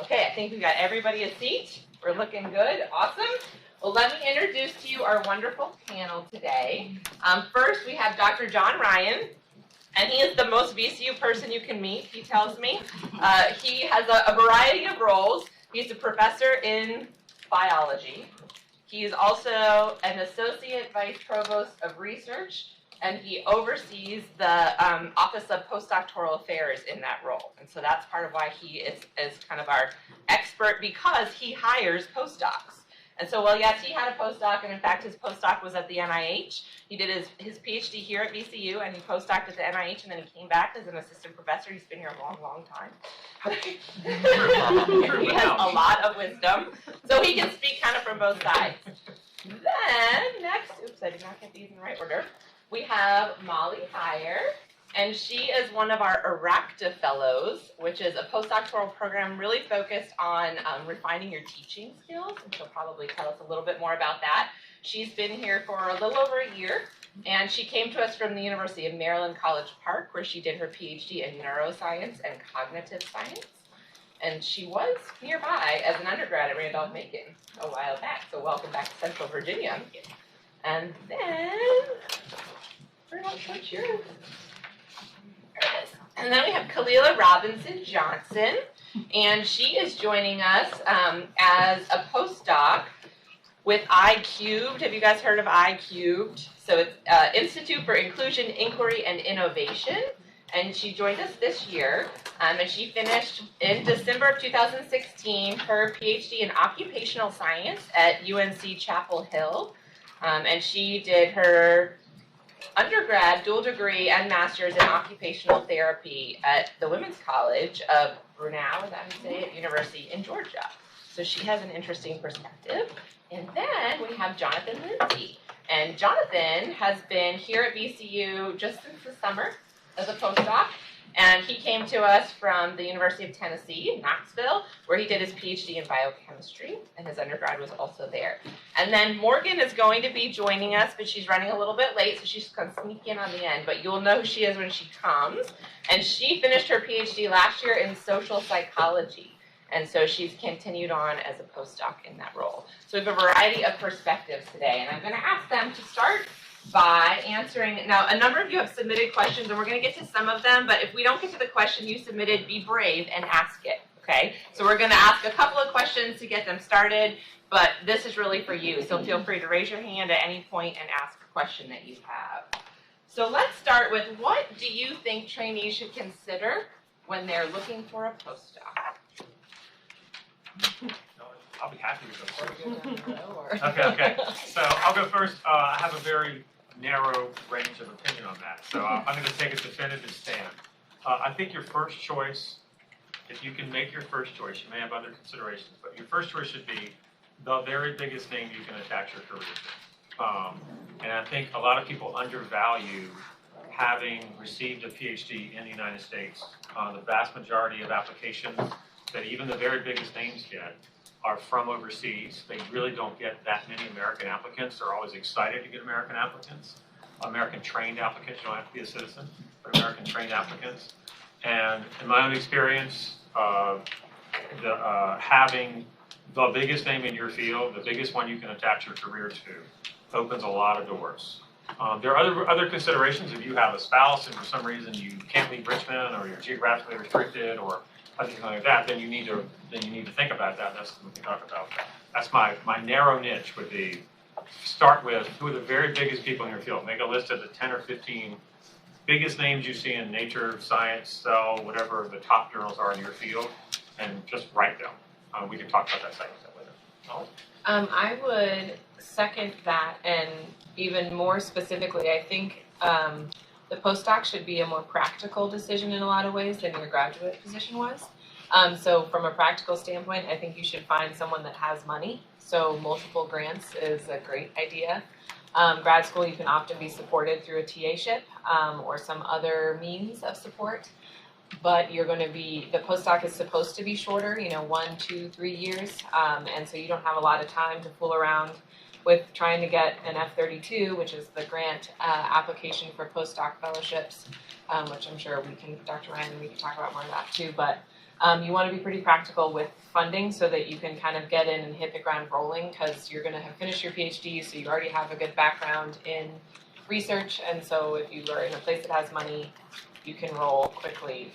Okay, I think we got everybody a seat. We're looking good. Awesome. Well, let me introduce to you our wonderful panel today. First, we have Dr. John Ryan, and he is the most VCU person you can meet, he tells me. He has a variety of roles. He's a professor in biology. He is also an associate vice provost of research, and he oversees the Office of Postdoctoral Affairs in that role. And so that's part of why he is kind of our expert, because he hires postdocs. And so, well, yes, he had a postdoc, and in fact, his postdoc was at the NIH. He did his Ph.D. here at VCU, and he postdoced at the NIH, and then he came back as an assistant professor. He's been here a long, long time. He has a lot of wisdom, so he can speak kind of from both sides. Then, next, oops, I did not get these in the right order. We have Molly Hyer, and she is one of our ERACTA Fellows, which is a postdoctoral program really focused on refining your teaching skills, and she'll probably tell us a little bit more about that. She's been here for a little over a year, and she came to us from the University of Maryland College Park, where she did her Ph.D. in neuroscience and cognitive science. And she was nearby as an undergrad at Randolph-Macon a while back, so welcome back to Central Virginia. And then, we're not so sure. There it is. And then we have Khalilah Robinson Johnson, and she is joining us as a postdoc with I-Cubed. Have you guys heard of I-Cubed? So it's Institute for Inclusion, Inquiry, and Innovation. And she joined us this year, and she finished in December of 2016 her PhD in occupational science at UNC Chapel Hill. And she did her undergrad, dual degree, and master's in occupational therapy at the Women's College of Brunel, is that how you say it, University in Georgia. So she has an interesting perspective. And then we have Jonathan Lindsay. And Jonathan has been here at VCU just since the summer as a postdoc. And he came to us from the University of Tennessee, Maxwell, where he did his PhD in biochemistry, and his undergrad was also there. And then Morgan is going to be joining us, but she's running a little bit late, so she's going to sneak in on the end, but you'll know who she is when she comes. And she finished her PhD last year in social psychology, and so she's continued on as a postdoc in that role. So we have a variety of perspectives today, and I'm going to ask them to start by answering. Now, a number of you have submitted questions, and we're going to get to some of them, but if we don't get to the question you submitted, be brave and ask it, okay? So we're going to ask a couple of questions to get them started, but this is really for you, so feel free to raise your hand at any point and ask a question that you have. So let's start with, what do you think trainees should consider when they're looking for a postdoc? I'll be happy to go first. Okay. So I'll go first. I have a very narrow range of opinion on that. So I'm going to take a definitive stand. I think your first choice, if you can make your first choice, you may have other considerations, but your first choice should be the very biggest name you can attach your career to. And I think a lot of people undervalue having received a PhD in the United States. The vast majority of applications that even the very biggest names get are from overseas. They really don't get that many American applicants. They're always excited to get American applicants, American-trained applicants. You don't have to be a citizen, but American-trained applicants. And in my own experience, having the biggest name in your field, the biggest one you can attach your career to, opens a lot of doors. There are other considerations. If you have a spouse and for some reason you can't leave Richmond, or you're geographically restricted, or something like that, then you need to think about that. That's what we can talk about. That's my narrow niche would be, start with who are the very biggest people in your field. Make a list of the 10 or 15 biggest names you see in Nature, Science, Cell, whatever the top journals are in your field, and just write them. We can talk about that second later. No? I would second that, and even more specifically, I think the postdoc should be a more practical decision in a lot of ways than your graduate position was. So from a practical standpoint, I think you should find someone that has money. So multiple grants is a great idea. Grad school, you can often be supported through a TA-ship or some other means of support. But you're going to be, the postdoc is supposed to be shorter, 1, 2, 3 years. And so you don't have a lot of time to fool around with trying to get an F-32, which is the grant application for postdoc fellowships, which I'm sure Dr. Ryan, we can talk about more of that too. But You want to be pretty practical with funding so that you can kind of get in and hit the ground rolling, because you're going to have finished your PhD, so you already have a good background in research, and so if you are in a place that has money, you can roll quickly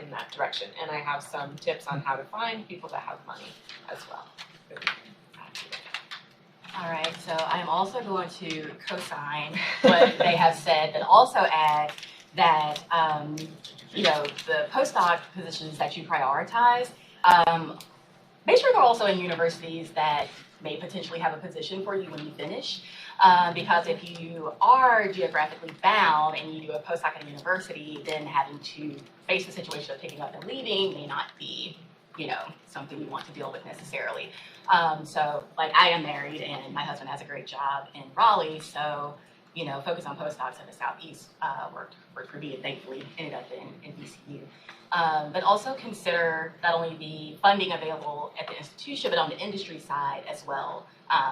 in that direction. And I have some tips on how to find people that have money as well. All right, so I'm also going to co-sign what they have said, but also add that, the postdoc positions that you prioritize, make sure they're also in universities that may potentially have a position for you when you finish. Because if you are geographically bound and you do a postdoc at a university, then having to face the situation of picking up and leaving may not be, something you want to deal with necessarily. So, like, I am married and my husband has a great job in Raleigh, so, focus on postdocs in the Southeast worked for me, and thankfully ended up in VCU. But also consider not only the funding available at the institution, but on the industry side as well,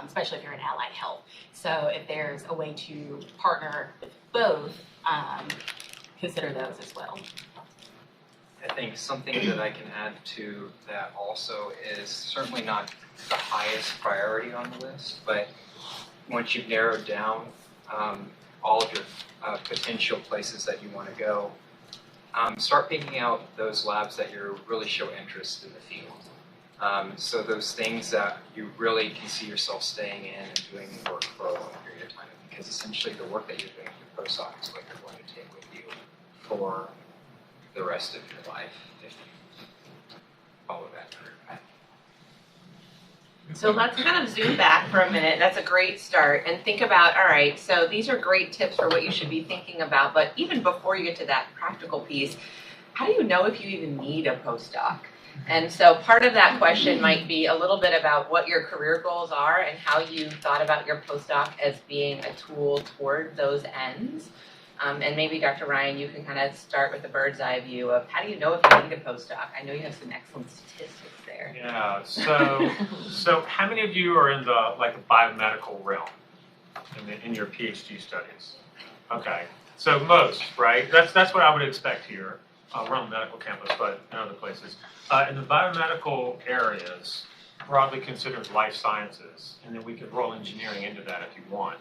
especially if you're in allied health. So if there's a way to partner with both, consider those as well. I think something that I can add to that also is certainly not the highest priority on the list, but once you've narrowed down all of your potential places that you want to go, start picking out those labs that you really show interest in the field. So those things that you really can see yourself staying in and doing work for a long period of time, because essentially the work that you're doing at your postdoc is what you're going to take with you for the rest of your life if you follow that career path. So let's kind of zoom back for a minute. That's a great start. And think about, all right, so these are great tips for what you should be thinking about. But even before you get to that practical piece, how do you know if you even need a postdoc? And so part of that question might be a little bit about what your career goals are and how you thought about your postdoc as being a tool toward those ends. And maybe Dr. Ryan, you can kind of start with the bird's eye view of how do you know if you need a postdoc? I know you have some excellent statistics there. Yeah, so how many of you are in the biomedical realm in your PhD studies? Okay, so most, right? That's what I would expect here. We're on the medical campus, but in other places. In the biomedical areas, broadly considered life sciences, and then we could roll engineering into that if you want.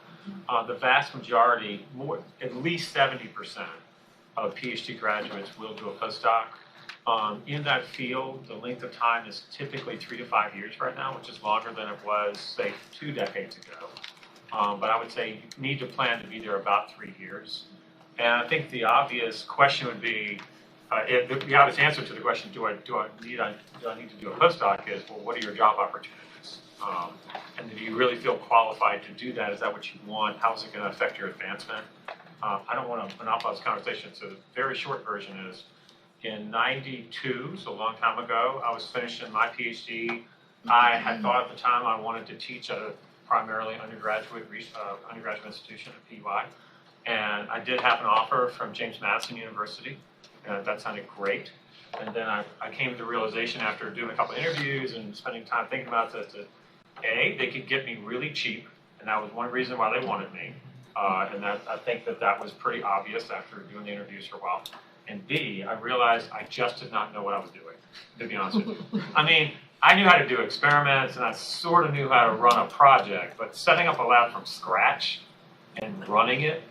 The vast majority, at least 70% of PhD graduates will do a postdoc. In that field, the length of time is typically 3 to 5 years right now, which is longer than it was, say, 2 decades ago. But I would say you need to plan to be there about 3 years. And I think the obvious question would be, the obvious answer to the question, do I need to do a postdoc is, well, what are your job opportunities? And do you really feel qualified to do that? Is that what you want? How is it going to affect your advancement? I don't want to monopolize this conversation, so the very short version is, in '92, so a long time ago, I was finishing my PhD. I had thought at the time I wanted to teach at a primarily undergraduate institution at PY, and I did have an offer from James Madison University. That sounded great. And then I came to the realization after doing a couple of interviews and spending time thinking about this that A, they could get me really cheap, and that was one reason why they wanted me. And I think that was pretty obvious after doing the interviews for a while. And B, I realized I just did not know what I was doing, to be honest with you. I mean, I knew how to do experiments, and I sort of knew how to run a project, but setting up a lab from scratch and running it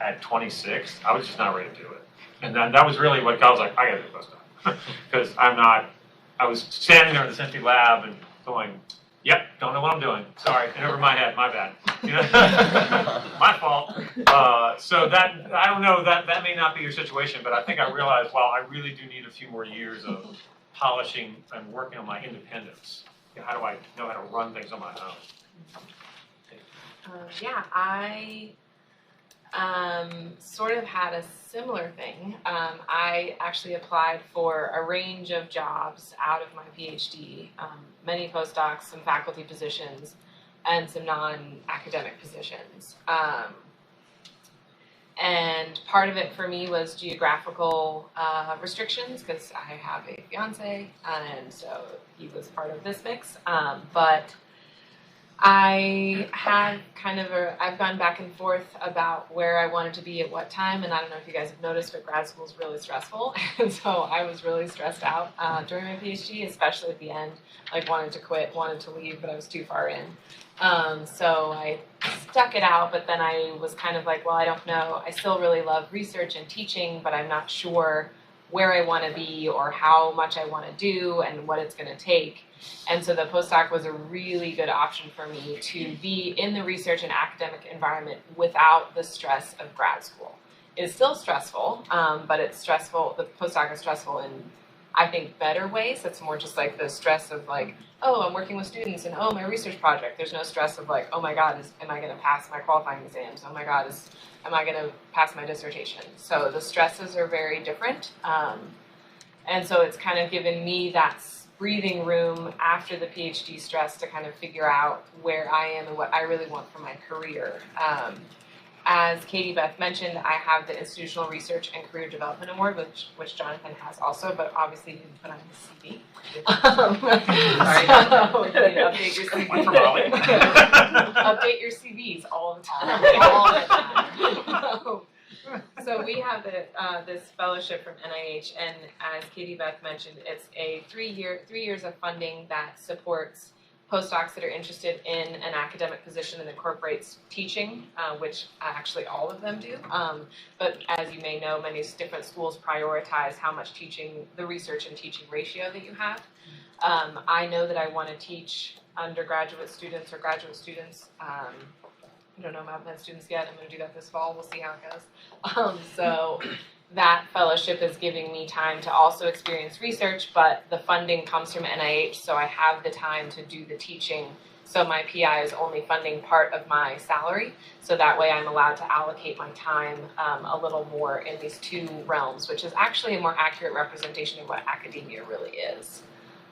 at 26, I was just not ready to do it. And then that was really what I was like, I got to do a postdoc. Because I was standing there in this empty lab and going, yep, don't know what I'm doing. Sorry, and over my head, my bad. My fault. So that, I don't know, that may not be your situation, but I think I realized, well, I really do need a few more years of polishing and working on my independence. How do I know how to run things on my own? I sort of had a similar thing. I actually applied for a range of jobs out of my PhD, many postdocs, some faculty positions, and some non-academic positions. And part of it for me was geographical restrictions, because I have a fiance, and so he was part of this mix. But I had I've gone back and forth about where I wanted to be at what time, and I don't know if you guys have noticed, but grad school is really stressful, and so I was really stressed out during my PhD, especially at the end, like wanted to quit, wanted to leave, but I was too far in. So I stuck it out, but then I was kind of like, well, I don't know. I still really love research and teaching, but I'm not sure where I want to be or how much I want to do and what it's going to take. And so the postdoc was a really good option for me to be in the research and academic environment without the stress of grad school. It's still stressful, but it's stressful. The postdoc is stressful in, I think, better ways. It's more just like the stress of like, oh, I'm working with students and oh, my research project. There's no stress of like, oh my God, am I going to pass my qualifying exams? Oh my God, am I going to pass my dissertation? So the stresses are very different. And so it's kind of given me that breathing room after the PhD stress to kind of figure out where I am and what I really want for my career. As Katybeth mentioned, I have the Institutional Research and Career Development Award, which Jonathan has also, but obviously you can put on his CV. So you need to update your CV. One for Molly. Update your CVs all the time. All the time. So we have this fellowship from NIH, and as Katybeth mentioned, it's a 3 years of funding that supports postdocs that are interested in an academic position and incorporates teaching, which actually all of them do. But as you may know, many different schools prioritize how much teaching, the research and teaching ratio that you have. I know that I want to teach undergraduate students or graduate students. I don't know about med students yet. I'm going to do that this fall. We'll see how it goes. So that fellowship is giving me time to also experience research, but the funding comes from NIH, so I have the time to do the teaching. So my PI is only funding part of my salary, so that way I'm allowed to allocate my time a little more in these two realms, which is actually a more accurate representation of what academia really is.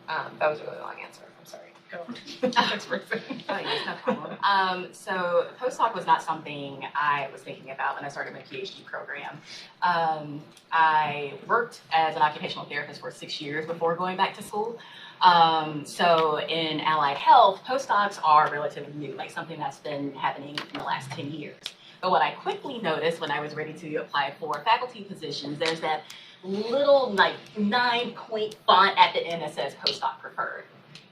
That was a really long answer. I'm sorry. Next person. Oh, yes, no problem. So postdoc was not something I was thinking about when I started my PhD program. I worked as an occupational therapist for 6 years before going back to school. So in allied health, postdocs are relatively new, like something that's been happening in the last 10 years. But what I quickly noticed when I was ready to apply for faculty positions, there's that little like 9-point font at the end that says postdoc preferred.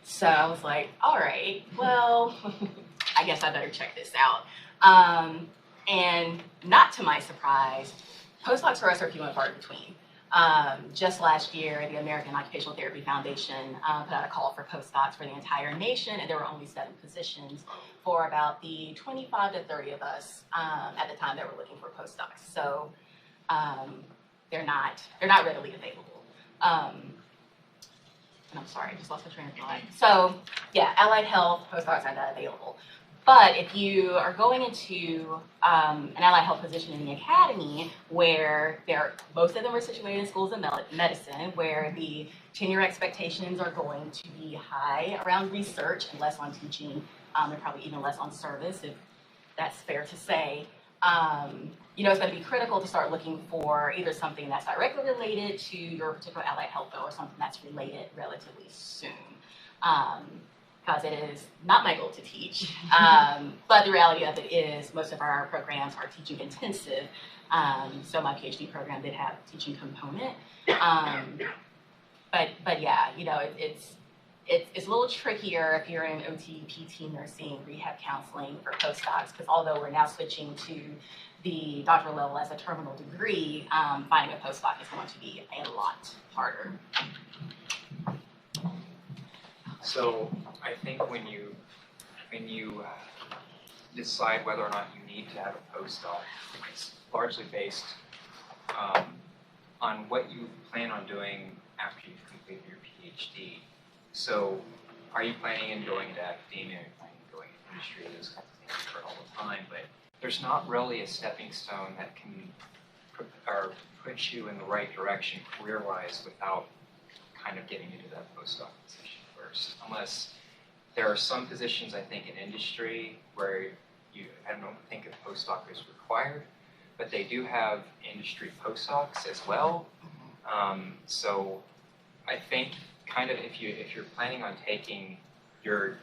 So I was like, all right, well, I guess I better check this out. And not to my surprise, postdocs for us are few and far between. Just last year, the American Occupational Therapy Foundation put out a call for postdocs for the entire nation, and there were only 7 positions for about the 25 to 30 of us at the time that were looking for postdocs. So they're not readily available. And I'm sorry, I just lost my train of thought. So yeah, allied health, postdocs are not available. But if you are going into an allied health position in the academy, where most of them are situated in schools of medicine, where the tenure expectations are going to be high around research and less on teaching, and probably even less on service, if that's fair to say. It's going to be critical to start looking for either something that's directly related to your particular allied health goal or something that's related relatively soon. Because it is not my goal to teach, but the reality of it is most of our programs are teaching intensive. So my PhD program did have a teaching component. But yeah, it's a little trickier if you're in OT, PT, nursing, rehab counseling for postdocs, because although we're now switching to the doctoral level as a terminal degree, finding a postdoc is going to be a lot harder. So I think when you decide whether or not you need to have a postdoc, it's largely based on what you plan on doing after you've completed your PhD. So are you planning on going into academia, are you planning on going into industry, those kinds of things occur all the time, but there's not really a stepping stone that can put you in the right direction career-wise without kind of getting into that postdoc position first. Unless there are some positions, I think, in industry where I don't think a postdoc is required, but they do have industry postdocs as well. So I think kind of if you're planning on taking your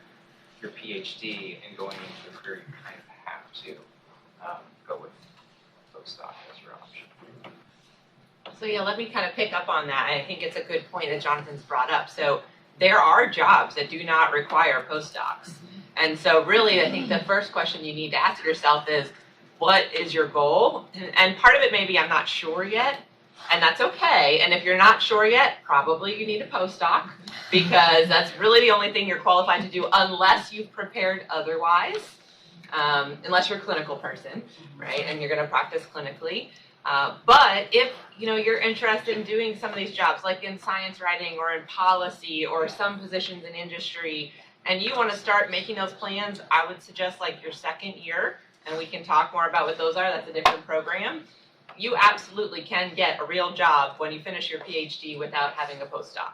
your PhD and going into a career, you kind of have to go with postdoc as your option. So yeah, let me kind of pick up on that. I think it's a good point that Jonathan's brought up. So there are jobs that do not require postdocs. And so really, I think the first question you need to ask yourself is, what is your goal? And part of it may be I'm not sure yet, and that's okay. And if you're not sure yet, probably you need a postdoc, because that's really the only thing you're qualified to do unless you've prepared otherwise, unless you're a clinical person, right? And you're going to practice clinically. But if you're interested in doing some of these jobs, like in science writing or in policy or some positions in industry, and you want to start making those plans, I would suggest like your second year, and we can talk more about what those are. That's a different program. You absolutely can get a real job when you finish your PhD without having a postdoc.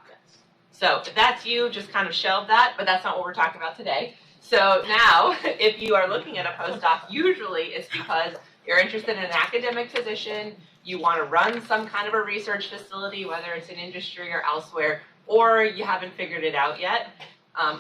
So if that's you, just kind of shelve that, but that's not what we're talking about today. So now, if you are looking at a postdoc, usually it's because you're interested in an academic position, you want to run some kind of a research facility, whether it's in industry or elsewhere, or you haven't figured it out yet.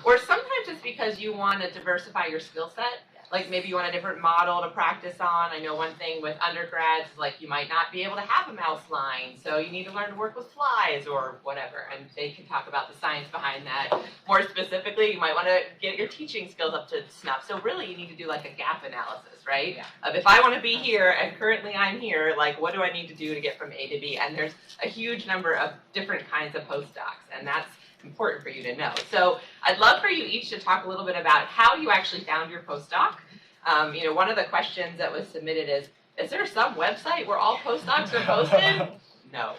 Or sometimes it's because you want to diversify your skill set. Like maybe you want a different model to practice on. I know one thing with undergrads is like you might not be able to have a mouse line, so you need to learn to work with flies or whatever, and they can talk about the science behind that. More specifically, you might want to get your teaching skills up to snuff. So really you need to do like a gap analysis, right? Of if I want to be here and currently I'm here, like what do I need to do to get from A to B? And there's a huge number of different kinds of postdocs, and that's important for you to know. So I'd love for you each to talk a little bit about how you actually found your postdoc. One of the questions that was submitted is there some website where all postdocs are posted? No.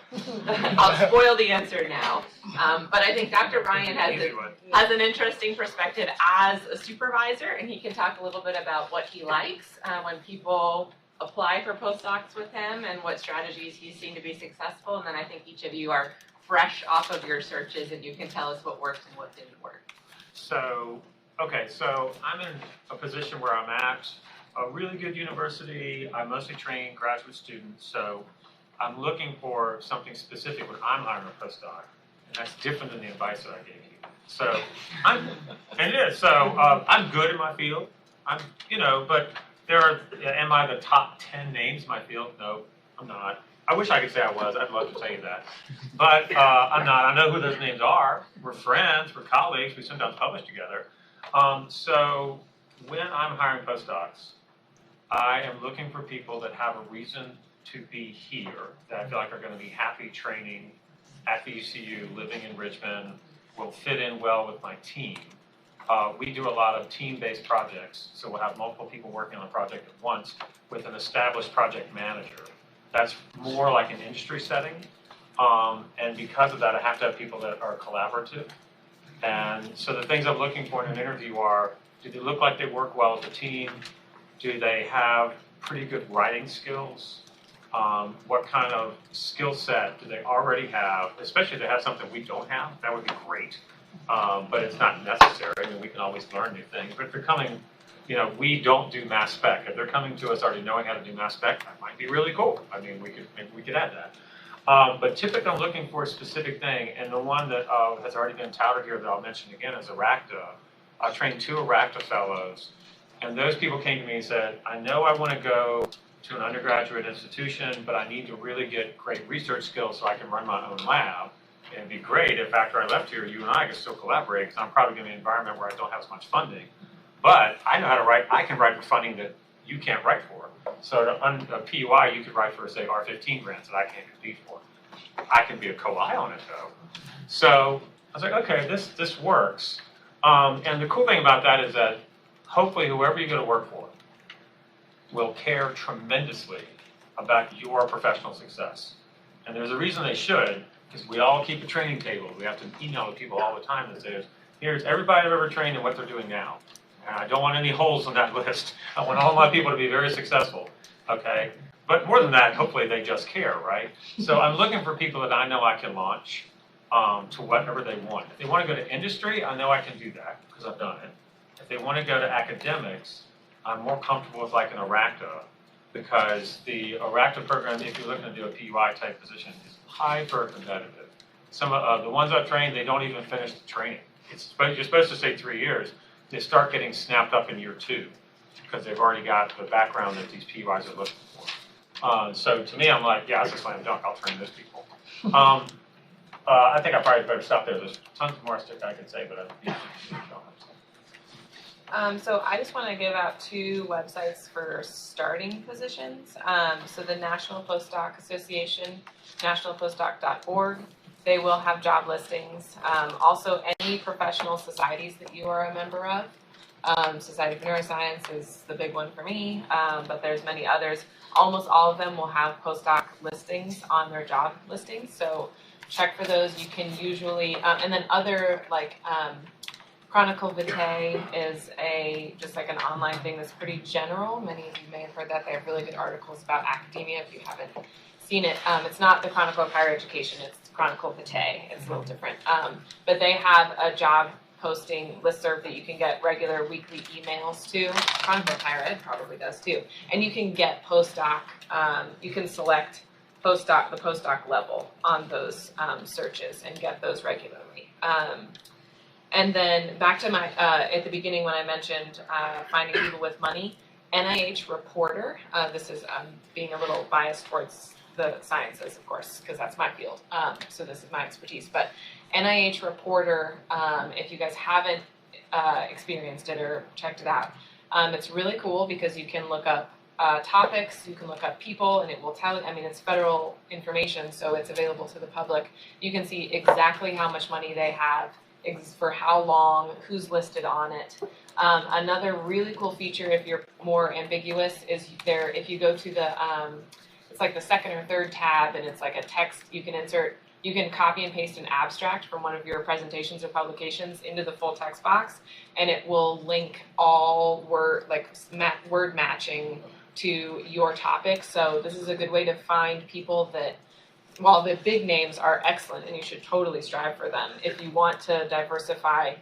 I'll spoil the answer now. But I think Dr. Ryan has an interesting perspective as a supervisor, and he can talk a little bit about what he likes when people apply for postdocs with him and what strategies he's seen to be successful. And then I think each of you are fresh off of your searches, and you can tell us what worked and what didn't work. So I'm in a position where I'm at a really good university. I mostly train graduate students, so I'm looking for something specific when I'm hiring a postdoc, and that's different than the advice that I gave you. So I'm good in my field. But am I the top 10 names in my field? No, I'm not. I wish I could say I was. I'd love to tell you that. But I'm not. I know who those names are. We're friends. We're colleagues. We sometimes publish together. So when I'm hiring postdocs, I am looking for people that have a reason to be here, that I feel like are going to be happy training at the UCU, living in Richmond, will fit in well with my team. We do a lot of team-based projects, so we'll have multiple people working on a project at once with an established project manager. That's more like an industry setting, and because of that, I have to have people that are collaborative. And so the things I'm looking for in an interview are, do they look like they work well as a team? Do they have pretty good writing skills? What kind of skill set do they already have? Especially if they have something we don't have, that would be great. But it's not necessary. I mean, we can always learn new things. But if they're coming, we don't do mass spec. If they're coming to us already knowing how to do mass spec, that might be really cool. I mean, maybe we could add that. But typically I'm looking for a specific thing, and the one that has already been touted here that I'll mention again is ARACTA. I trained 2 ARACTA fellows, and those people came to me and said, I know I want to go to an undergraduate institution, but I need to really get great research skills so I can run my own lab. And it'd be great if after I left here, you and I could still collaborate, because I'm probably going to be in an environment where I don't have as much funding. But I know how to write. I can write for funding that you can't write for. So on a PUI, you could write for, say, R15 grants that I can't compete for. I can be a co-I on it, though. So I was like, okay, this works. And the cool thing about that is that hopefully whoever you go to work for will care tremendously about your professional success. And there's a reason they should, because we all keep a training table. We have to email the people all the time that says, here's everybody I've ever trained and what they're doing now. And I don't want any holes on that list. I want all my people to be very successful, okay? But more than that, hopefully they just care, right? So I'm looking for people that I know I can launch to whatever they want. If they want to go to industry, I know I can do that because I've done it. If they want to go to academics, I'm more comfortable with like an ARACTA, because the ARACTA program, if you're looking to do a PUI type position, is hyper competitive. Some of the ones I've trained, they don't even finish the training. You're supposed to say 3 years. they start getting snapped up in year 2 because they've already got the background that these PYs are looking for. So to me, I'm like, yeah, that's a slam dunk. I'll train those people. I think I probably better stop there. There's tons more I could say, but So I just want to give out 2 websites for starting positions. So the National Postdoc Association, nationalpostdoc.org, they will have job listings. Also, any professional societies that you are a member of. Society for Neuroscience is the big one for me, but there's many others. Almost all of them will have postdoc listings on their job listings, so check for those. You can usually, and then other like Chronicle Vitae is just like an online thing that's pretty general. Many of you may have heard that. They have really good articles about academia if you haven't seen it. It's not the Chronicle of Higher Education, it's Chronicle Vitae. It's a little different. But they have a job posting listserv that you can get regular weekly emails to. Chronicle of Higher Ed probably does too. And you can get postdoc, you can select the postdoc level on those searches and get those regularly. And then back to my, at the beginning when I mentioned finding people with money, NIH Reporter, this is being a little biased towards the sciences, of course, because that's my field, so this is my expertise, but NIH Reporter, if you guys haven't experienced it or checked it out, it's really cool because you can look up topics, you can look up people, and it will tell you, I mean, it's federal information, so it's available to the public. You can see exactly how much money they have, for how long, who's listed on it. Another really cool feature, if you're more ambiguous, is there, if you go to the, it's like the 2nd or 3rd tab, and it's like a text you can insert. You can copy and paste an abstract from one of your presentations or publications into the full text box, and it will link all word matching to your topic. So this is a good way to find people that, while the big names are excellent and you should totally strive for them, if you want to diversify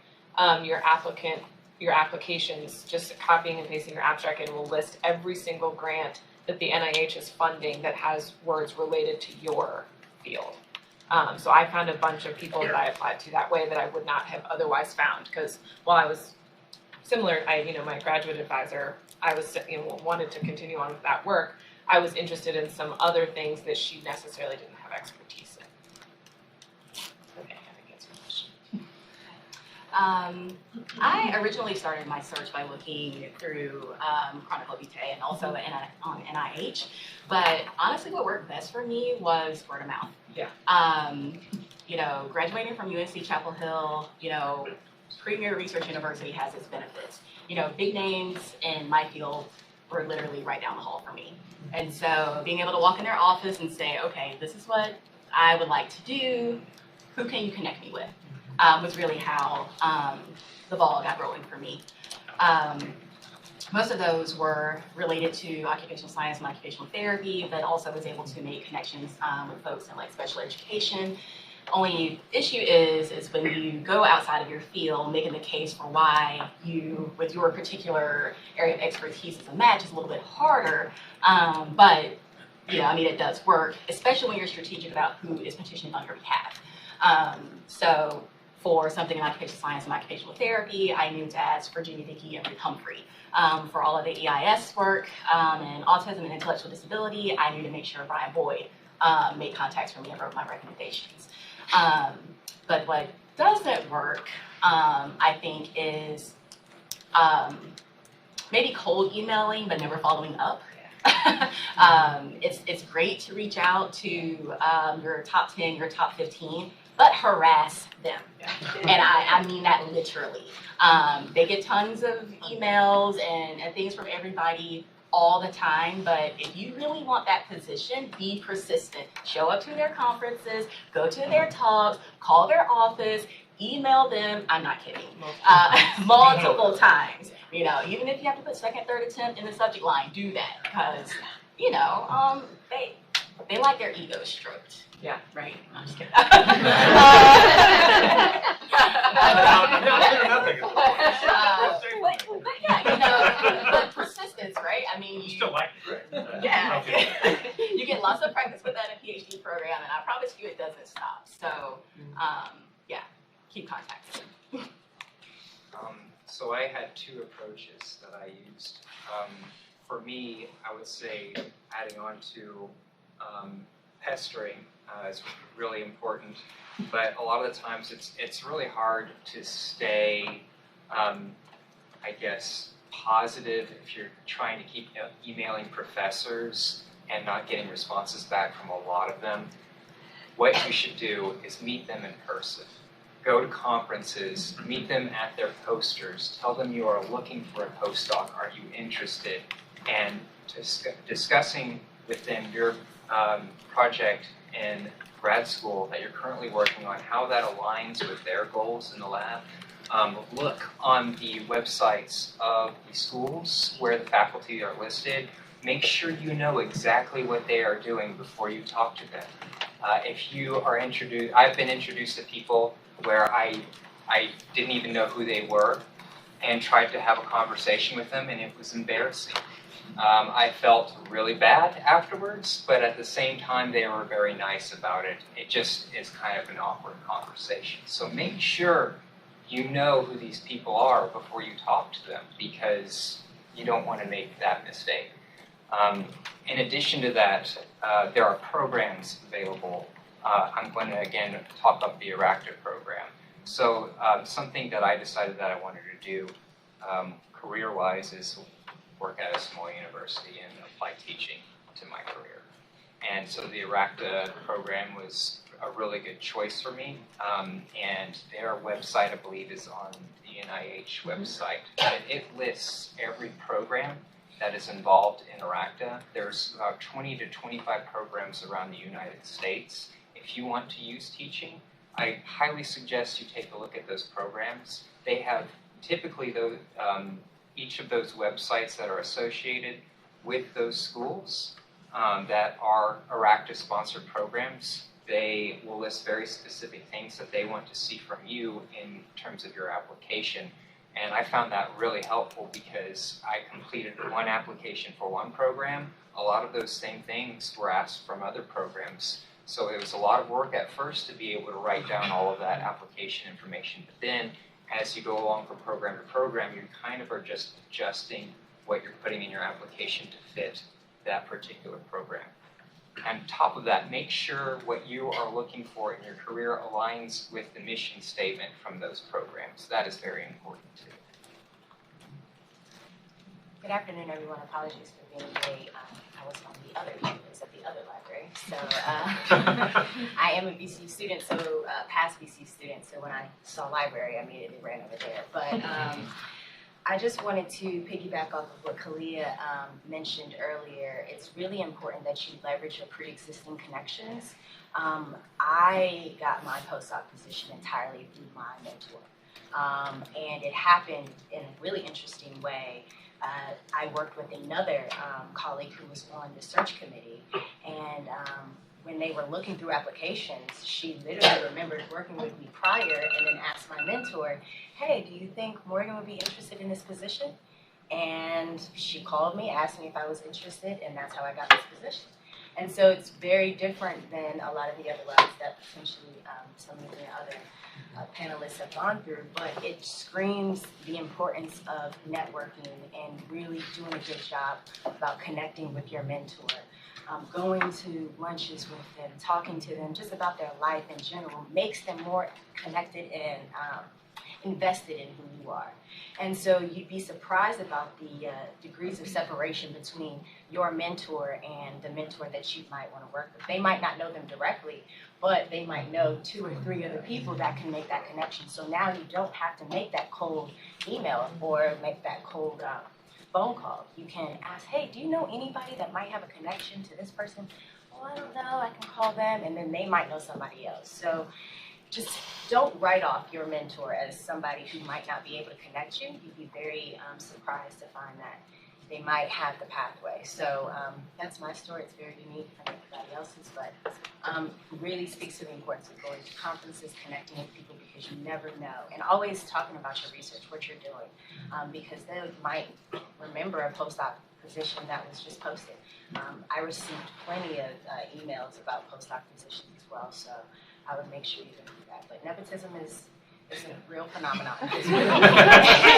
your applications, just copying and pasting your abstract, and it will list every single grant that the NIH is funding that has words related to your field. So I found a bunch of people that I applied to that way that I would not have otherwise found, because while I was similar, my graduate advisor, I was, wanted to continue on with that work. I was interested in some other things that she necessarily didn't have expertise in. Okay, I think that's your question. I originally started my search by looking through Chronicle Vitae and also on NIH, but honestly what worked best for me was word of mouth. Yeah. Graduating from UNC Chapel Hill, premier research university has its benefits. Big names in my field were literally right down the hall for me. And so being able to walk in their office and say, okay, this is what I would like to do, who can you connect me with, was really how the ball got rolling for me. Most of those were related to occupational science and occupational therapy, but also was able to make connections with folks in like special education. Only issue is when you go outside of your field, making the case for why you, with your particular area of expertise is a match, is a little bit harder. But it does work, especially when you're strategic about who is petitioning on your behalf. So for something in occupational science and occupational therapy, I knew to ask Virginia Dickey and Rick Humphrey. For all of the EIS work and autism and intellectual disability, I knew to make sure Brian Boyd made contacts for me and wrote my recommendations. But what doesn't work, I think, is maybe cold emailing but never following up. It's great to reach out to your top 10, your top 15, but harass them. And I mean that literally. They get tons of emails and things from everybody all the time, but if you really want that position, be persistent. Show up to their conferences, go to their talks, call their office, email them. I'm not kidding. Multiple times. Even if you have to put 2nd, 3rd attempt in the subject line, do that, because they like their ego stroked. Yeah. Right? No, I'm just kidding. But persistence, right? I mean, You still like it, right? yeah. Okay. You get lots of practice with that in a PhD program, and I promise you it doesn't stop. So, keep contacting. So I had two approaches that I used. For me, I would say adding on to pestering is really important, but a lot of the times it's really hard to stay, I guess, positive if you're trying to keep emailing professors and not getting responses back from a lot of them. What you should do is meet them in person. Go to conferences, meet them at their posters, tell them you are looking for a postdoc, are you interested, and discussing with them your project in grad school that you're currently working on, how that aligns with their goals in the lab. Look on the websites of the schools where the faculty are listed. Make sure you know exactly what they are doing before you talk to them. If you are introduced, I've been introduced to people where I didn't even know who they were and tried to have a conversation with them, and it was embarrassing. I felt really bad afterwards, but at the same time they were very nice about it. It just is kind of an awkward conversation. So make sure you know who these people are before you talk to them, because you don't want to make that mistake. In addition to that, there are programs available. I'm going to again talk about the ERACTA program. So something that I decided that I wanted to do career-wise is work at a small university and apply teaching to my career. And so the ERACTA program was a really good choice for me. And their website, I believe, is on the NIH website. But it lists every program that is involved in ERACTA. There's about 20 to 25 programs around the United States. If you want to use teaching, I highly suggest you take a look at those programs. They have typically those, each of those websites that are associated with those schools that are ERACTA-sponsored programs. They will list very specific things that they want to see from you in terms of your application. And I found that really helpful because I completed one application for one program. A lot of those same things were asked from other programs. So it was a lot of work at first to be able to write down all of that application information. But then as you go along from program to program, you kind of are just adjusting what you're putting in your application to fit that particular program. On top of that, make sure what you are looking for in your career aligns with the mission statement from those programs. That is very important too. Good afternoon, everyone. Apologies for being late. I was on the other campus at the other library. So I am a VC student, so past VC student. So when I saw library, I immediately ran over there. But I just wanted to piggyback off of what Khalilah mentioned earlier. It's really important that you leverage your pre-existing connections. I got my postdoc position entirely through my mentor. And it happened in a really interesting way. I worked with another colleague who was on the search committee, and when they were looking through applications, she literally remembered working with me prior and then asked my mentor, hey, do you think Morgan would be interested in this position? And she called me, asked me if I was interested, and that's how I got this position. And so it's very different than a lot of the other routes that potentially some of the other panelists have gone through, but it screams the importance of networking and really doing a good job about connecting with your mentor. Going to lunches with them, talking to them just about their life in general makes them more connected and invested in who you are. And so you'd be surprised about the degrees of separation between your mentor and the mentor that you might want to work with. They might not know them directly, but they might know 2 or 3 other people that can make that connection. So now you don't have to make that cold email or make that cold phone call. You can ask, hey, do you know anybody that might have a connection to this person? Well, I don't know, I can call them, and then they might know somebody else. So just don't write off your mentor as somebody who might not be able to connect you. You'd be very surprised to find that they might have the pathway. So that's my story. It's very unique from everybody else's, but really speaks to the importance of going to conferences, connecting with people, because you never know. And always talking about your research, what you're doing, because they might remember a postdoc position that was just posted. I received plenty of emails about postdoc positions as well, so I would make sure you don't do that. But nepotism is It's a real phenomenon. You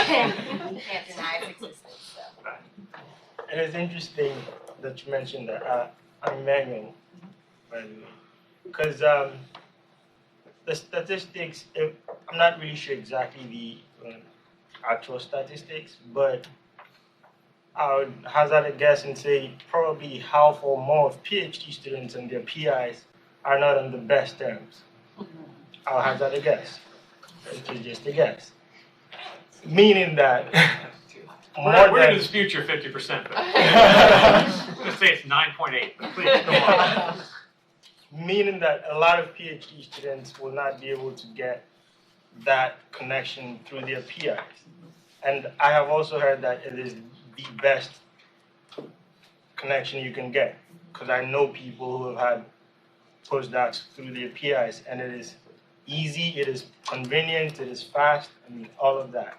can't deny its existence. So. It is interesting that you mentioned that I'm manual, by the way, because the statistics, I'm not really sure exactly the actual statistics, but I would hazard a guess and say probably half or more of PhD students and their PIs are not on the best terms. I'll hazard a guess. It is just a guess. Meaning that We're going to dispute your 50%. I'm going to say it's 9.8, but please go on. Meaning that a lot of PhD students will not be able to get that connection through their PIs. And I have also heard that it is the best connection you can get, because I know people who have had postdocs through their PIs, and it is easy, it is convenient, it is fast, I mean, all of that.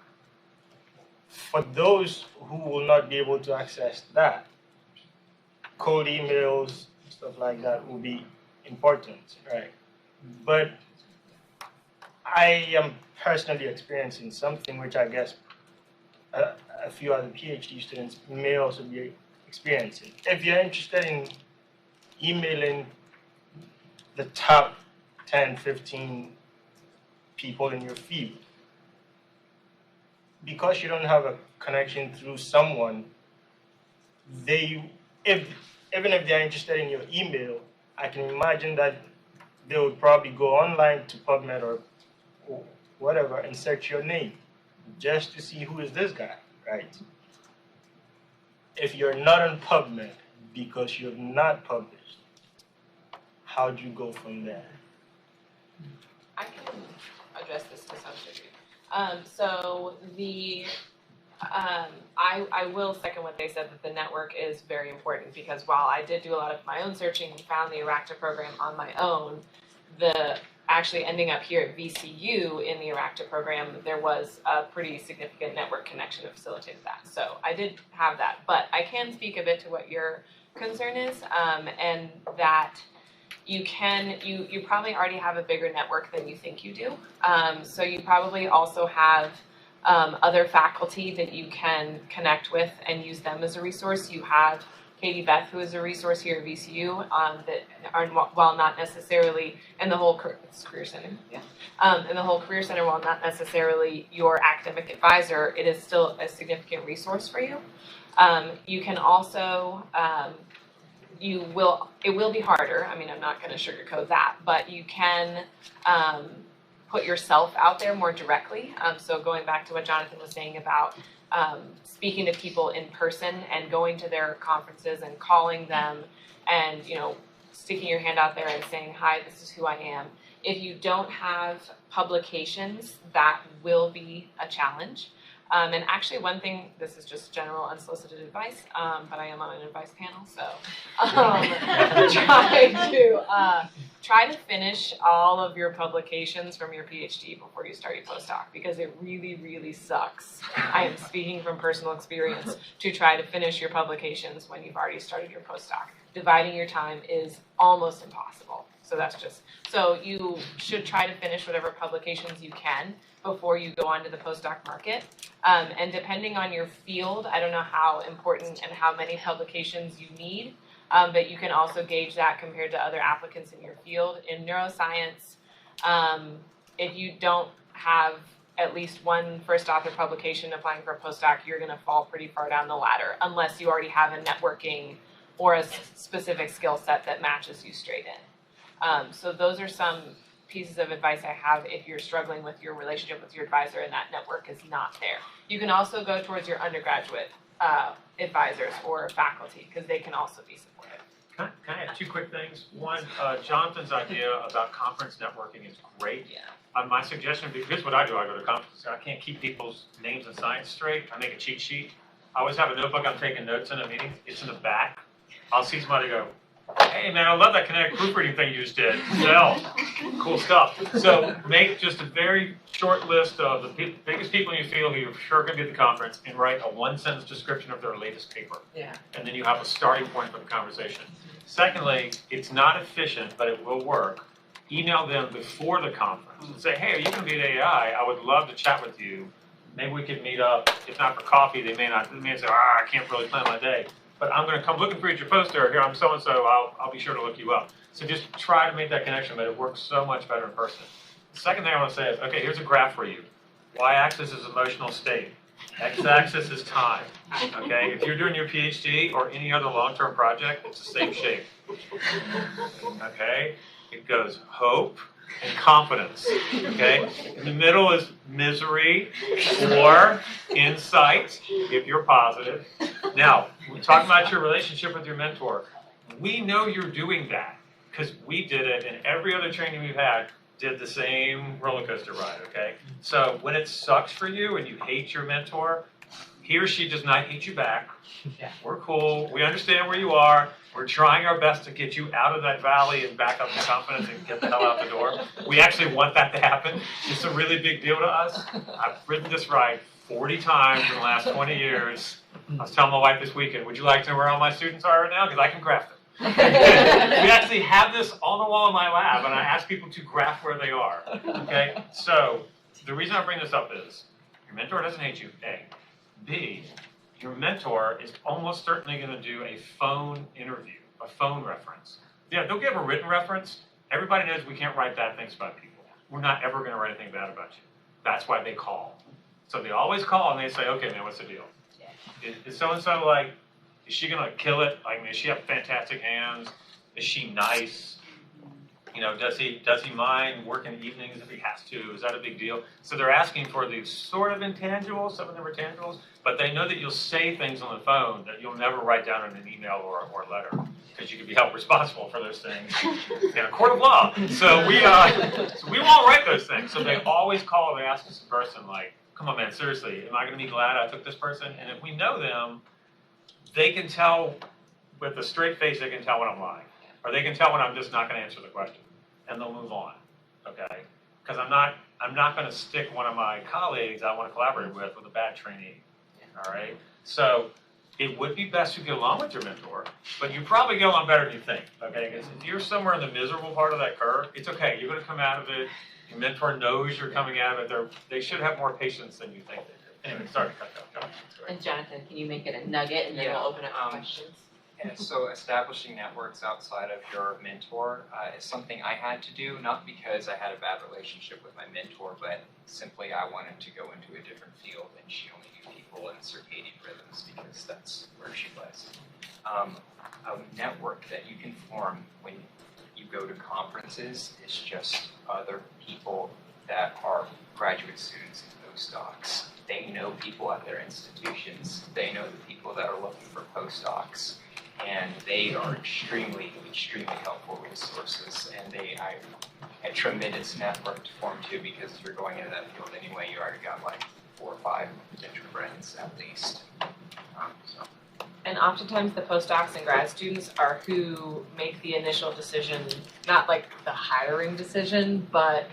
For those who will not be able to access that, cold emails, stuff like that will be important, right? But I am personally experiencing something which I guess a few other PhD students may also be experiencing. If you're interested in emailing the top 10, 15 people in your field, because you don't have a connection through someone, even if they're interested in your email, I can imagine that they would probably go online to PubMed or whatever and search your name just to see who is this guy, right? If you're not on PubMed because you're not published, how do you go from there? I can address this to some degree. So I will second what they said, that the network is very important, because while I did do a lot of my own searching and found the Iracta program on my own, actually ending up here at VCU in the Iracta program, there was a pretty significant network connection that facilitated that. So I did have that, but I can speak a bit to what your concern is, and that you probably already have a bigger network than you think you do. So you probably also have other faculty that you can connect with and use them as a resource. You have Katybeth, who is a resource here at VCU, that are, while not necessarily in the whole career center, in the whole career center, while not necessarily your academic advisor, it is still a significant resource for you. You can also it will be harder. I mean, I'm not going to sugarcoat that, but you can put yourself out there more directly. So going back to what Jonathan was saying about speaking to people in person and going to their conferences and calling them and, sticking your hand out there and saying, hi, this is who I am. If you don't have publications, that will be a challenge. And actually one thing, this is just general unsolicited advice, but I am on an advice panel, so try to finish all of your publications from your PhD before you start your postdoc, because it really, really sucks. I am speaking from personal experience to try to finish your publications when you've already started your postdoc. Dividing your time is almost impossible. So you should try to finish whatever publications you can before you go onto the postdoc market. And depending on your field, I don't know how important and how many publications you need, but you can also gauge that compared to other applicants in your field. In neuroscience, if you don't have at least one first author publication applying for a postdoc, you're going to fall pretty far down the ladder, unless you already have a networking or a specific skill set that matches you straight in. So those are some pieces of advice I have if you're struggling with your relationship with your advisor and that network is not there. You can also go towards your undergraduate advisors or faculty, because they can also be supportive. Can I add two quick things? One, Jonathan's idea about conference networking is great. Yeah. My suggestion would be, here's what I do. I go to conferences. I can't keep people's names and signs straight. I make a cheat sheet. I always have a notebook I'm taking notes in a meeting. It's in the back. I'll see somebody go, hey man, I love that kinetic proofreading thing you just did. Sell. Cool stuff. So make just a very short list of the biggest people in your field who you're sure going to be at the conference, and write a one-sentence description of their latest paper. Yeah. And then you have a starting point for the conversation. Secondly, it's not efficient, but it will work. email them before the conference and say, hey, are you going to be at AI? I would love to chat with you. Maybe we could meet up. If not for coffee, they may say, I can't really plan my day. But I'm going to come looking for you at your poster. Here, I'm so-and-so. I'll be sure to look you up. So just try to make that connection, but it works so much better in person. The second thing I want to say is, okay, here's a graph for you. Y-axis is emotional state. X-axis is time. Okay, if you're doing your Ph.D. or any other long-term project, it's the same shape. Okay, it goes hope and confidence. Okay, in the middle is misery or insight, if you're positive. Now, we're talking about your relationship with your mentor. We know you're doing that because we did it, and every other training we've had did the same roller coaster ride, okay? So when it sucks for you and you hate your mentor, he or she does not hate you back. Yeah. We're cool. We understand where you are. We're trying our best to get you out of that valley and back up to confidence and get the hell out the door. We actually want that to happen. It's a really big deal to us. I've ridden this ride 40 times in the last 20 years. I was telling my wife this weekend, would you like to know where all my students are right now? Because I can graph them. We actually have this on the wall in my lab, and I ask people to graph where they are. Okay? So the reason I bring this up is your mentor doesn't hate you, A. B, your mentor is almost certainly going to do a phone interview, a phone reference. Yeah, they'll give a written reference. Everybody knows we can't write bad things about people. We're not ever going to write anything bad about you. That's why they call. So they always call and they say, okay, man, what's the deal? Is so-and-so like, is she going to kill it? Like, does she have fantastic hands? Is she nice? You know, does he mind working evenings if he has to? Is that a big deal? So they're asking for these sort of intangibles, some of them are tangibles, but they know that you'll say things on the phone that you'll never write down in an email or letter, because you can be held responsible for those things in a court of law. So we won't write those things. So they always call and they ask this person, like, come on, man, seriously, am I going to be glad I took this person? And if we know them, they can tell with a straight face, they can tell when I'm lying. Or they can tell when I'm just not going to answer the question. And they'll move on, okay? Because I'm not going to stick one of my colleagues I want to collaborate with a bad trainee, all right? So it would be best to get along with your mentor, but you probably get along better than you think, okay? Because if you're somewhere in the miserable part of that curve, it's okay. You're going to come out of it. Your mentor knows you're coming out of it. They should have more patience than you think they do. Anyway, sorry to cut that off. And Jonathan, can you make it a nugget, and then we'll open up for questions? Yeah, so establishing networks outside of your mentor is something I had to do, not because I had a bad relationship with my mentor, but simply I wanted to go into a different field, and she only knew people in circadian rhythms because that's where she was. A network that you can form when you go to conferences is just other people that are graduate students and postdocs. They know people at their institutions. They know the people that are looking for postdocs. And they are extremely, extremely helpful resources. And a tremendous network to form too, because if you're going into that field anyway, you already got like 4 or 5 potential friends at least. And oftentimes the postdocs and grad students are who make the initial decision, not like the hiring decision, but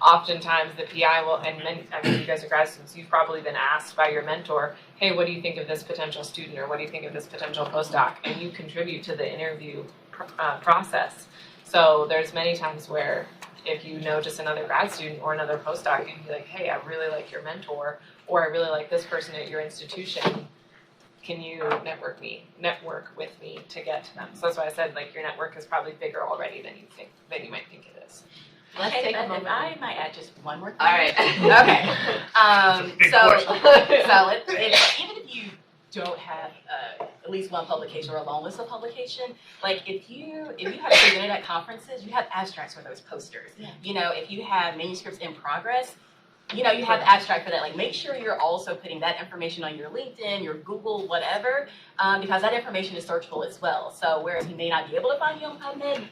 oftentimes the PI will, and I mean, you guys are grad students, you've probably been asked by your mentor, hey, what do you think of this potential student, or what do you think of this potential postdoc? And you contribute to the interview process. So there's many times where if you know just another grad student or another postdoc, you can be like, hey, I really like your mentor, or I really like this person at your institution. Can you network with me to get to them? So that's why I said, like, your network is probably bigger already than you might think it is. Let's take a If moment. I might add just one more thing. All right. Okay. Big So question. even if you don't have at least one publication or a long list of publication, like if you have presented at conferences, you have abstracts for those posters. Yeah. You know, if you have manuscripts in progress, you know, you have the abstract for that. Like, make sure you're also putting that information on your LinkedIn, your Google, whatever, because that information is searchable as well. So whereas he may not be able to find you on PubMed,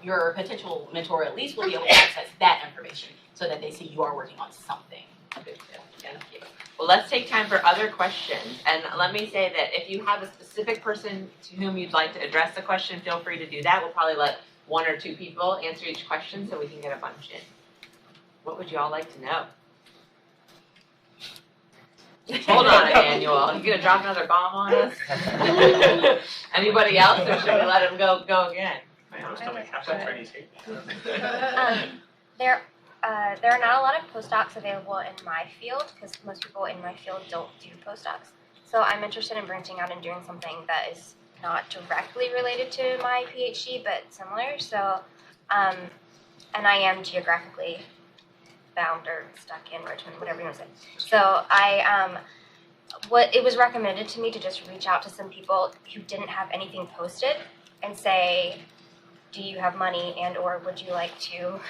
your potential mentor at least will be able to access that information so that they see you are working on something. Thank you. Well, let's take time for other questions. And let me say that if you have a specific person to whom you'd like to address the question, feel free to do that. We'll probably let 1 or 2 people answer each question so we can get a bunch in. What would you all like to know? Hold on, Emmanuel. You gonna drop another bomb on us? Anybody else, or should we let him go again? was telling me half the trainees hate me. There are not a lot of postdocs available in my field because most people in my field don't do postdocs. So I'm interested in branching out and doing something that is not directly related to my PhD, but similar. So, and I am geographically bound or stuck in Richmond, whatever you want to say. So it was recommended to me to just reach out to some people who didn't have anything posted and say, do you have money and or would you like to